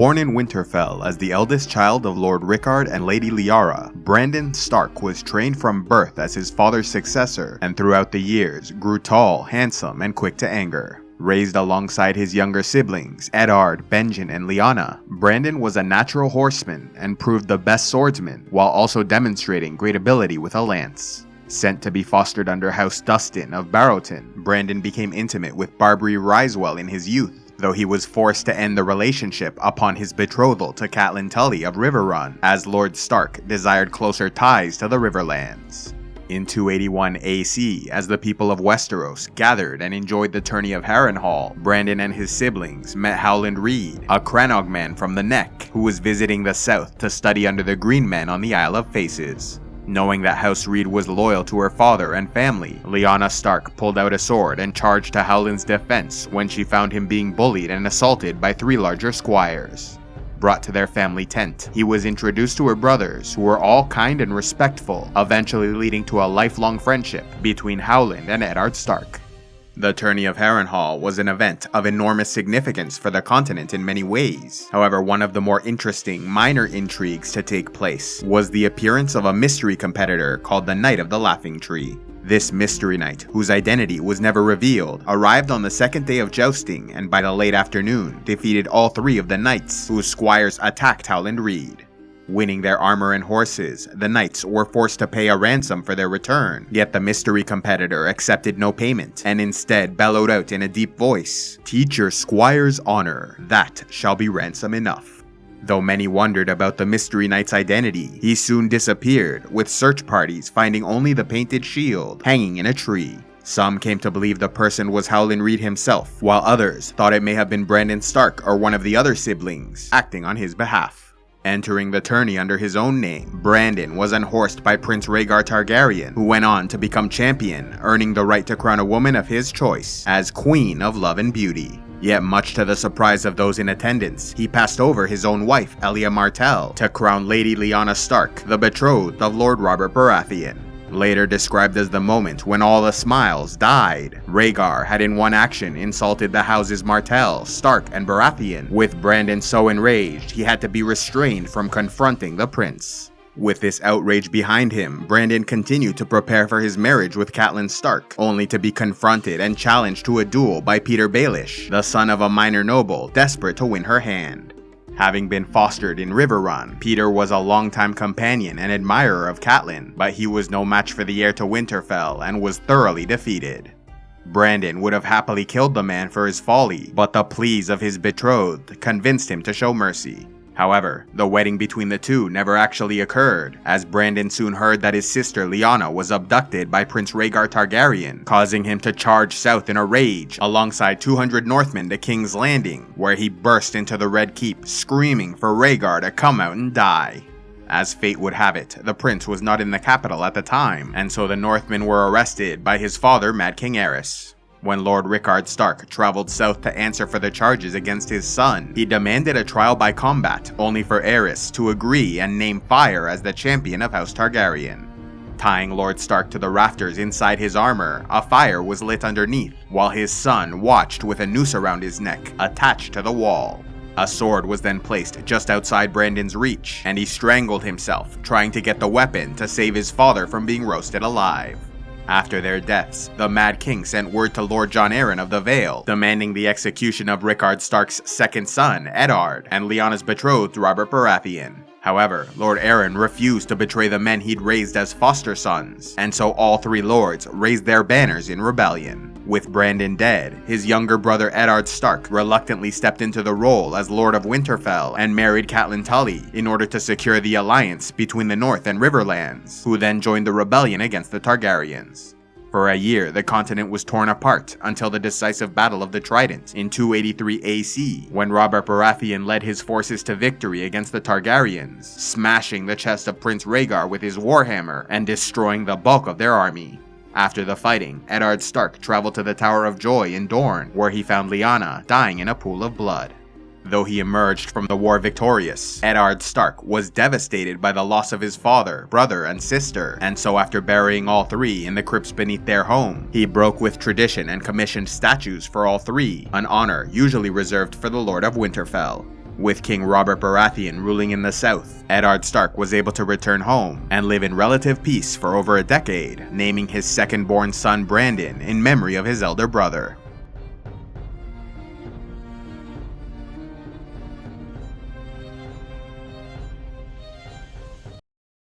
Born in Winterfell as the eldest child of Lord Rickard and Lady Liara, Brandon Stark was trained from birth as his father's successor, and throughout the years grew tall, handsome, and quick to anger. Raised alongside his younger siblings, Eddard, Benjen, and Lyanna, Brandon was a natural horseman and proved the best swordsman, while also demonstrating great ability with a lance. Sent to be fostered under House Dustin of Barrowton, Brandon became intimate with Barbary Risewell in his youth, though he was forced to end the relationship upon his betrothal to Catelyn Tully of Riverrun, as Lord Stark desired closer ties to the Riverlands. In 281 AC, as the people of Westeros gathered and enjoyed the Tourney of Harrenhal, Brandon and his siblings met Howland Reed, a Crannog man from the Neck, who was visiting the south to study under the Green Men on the Isle of Faces. Knowing that House Reed was loyal to her father and family, Lyanna Stark pulled out a sword and charged to Howland's defense when she found him being bullied and assaulted by 3 larger squires. Brought to their family tent, he was introduced to her brothers, who were all kind and respectful, eventually leading to a lifelong friendship between Howland and Eddard Stark. The Tourney of Harrenhal was an event of enormous significance for the continent in many ways. However, one of the more interesting minor intrigues to take place was the appearance of a mystery competitor called the Knight of the Laughing Tree. This mystery knight, whose identity was never revealed, arrived on the second day of jousting and by the late afternoon defeated all 3 of the knights whose squires attacked Howland Reed. Winning their armor and horses, the knights were forced to pay a ransom for their return, yet the mystery competitor accepted no payment and instead bellowed out in a deep voice, "Teach your squire's honor, that shall be ransom enough." Though many wondered about the mystery knight's identity, he soon disappeared, with search parties finding only the painted shield hanging in a tree. Some came to believe the person was Howland Reed himself, while others thought it may have been Brandon Stark or one of the other siblings, acting on his behalf. Entering the tourney under his own name, Brandon was unhorsed by Prince Rhaegar Targaryen, who went on to become champion, earning the right to crown a woman of his choice as Queen of Love and Beauty. Yet much to the surprise of those in attendance, he passed over his own wife, Elia Martell, to crown Lady Lyanna Stark, the betrothed of Lord Robert Baratheon. Later described as the moment when all the smiles died, Rhaegar had in one action insulted the houses Martell, Stark, and Baratheon, with Brandon so enraged he had to be restrained from confronting the prince. With this outrage behind him, Brandon continued to prepare for his marriage with Catelyn Stark, only to be confronted and challenged to a duel by Peter Baelish, the son of a minor noble desperate to win her hand. Having been fostered in Riverrun, Peter was a longtime companion and admirer of Catelyn, but he was no match for the heir to Winterfell and was thoroughly defeated. Brandon would have happily killed the man for his folly, but the pleas of his betrothed convinced him to show mercy. However, the wedding between the two never actually occurred, as Brandon soon heard that his sister Lyanna was abducted by Prince Rhaegar Targaryen, causing him to charge south in a rage alongside 200 Northmen to King's Landing, where he burst into the Red Keep, screaming for Rhaegar to come out and die. As fate would have it, the prince was not in the capital at the time, and so the Northmen were arrested by his father, Mad King Aerys. When Lord Rickard Stark traveled south to answer for the charges against his son, he demanded a trial by combat, only for Aerys to agree and name Fire as the champion of House Targaryen. Tying Lord Stark to the rafters inside his armor, a fire was lit underneath, while his son watched with a noose around his neck, attached to the wall. A sword was then placed just outside Brandon's reach, and he strangled himself, trying to get the weapon to save his father from being roasted alive. After their deaths, the Mad King sent word to Lord Jon Arryn of the Vale, demanding the execution of Rickard Stark's second son, Eddard, and Lyanna's betrothed, Robert Baratheon. However, Lord Arryn refused to betray the men he'd raised as foster sons, and so all 3 lords raised their banners in rebellion. With Brandon dead, his younger brother Eddard Stark reluctantly stepped into the role as Lord of Winterfell and married Catelyn Tully in order to secure the alliance between the North and Riverlands, who then joined the rebellion against the Targaryens. For a year, the continent was torn apart until the decisive Battle of the Trident in 283 AC, when Robert Baratheon led his forces to victory against the Targaryens, smashing the chest of Prince Rhaegar with his warhammer and destroying the bulk of their army. After the fighting, Eddard Stark traveled to the Tower of Joy in Dorne, where he found Lyanna dying in a pool of blood. Though he emerged from the war victorious, Eddard Stark was devastated by the loss of his father, brother, and sister, and so after burying all 3 in the crypts beneath their home, he broke with tradition and commissioned statues for all 3, an honor usually reserved for the Lord of Winterfell. With King Robert Baratheon ruling in the south, Eddard Stark was able to return home and live in relative peace for over a decade, naming his second-born son Brandon in memory of his elder brother.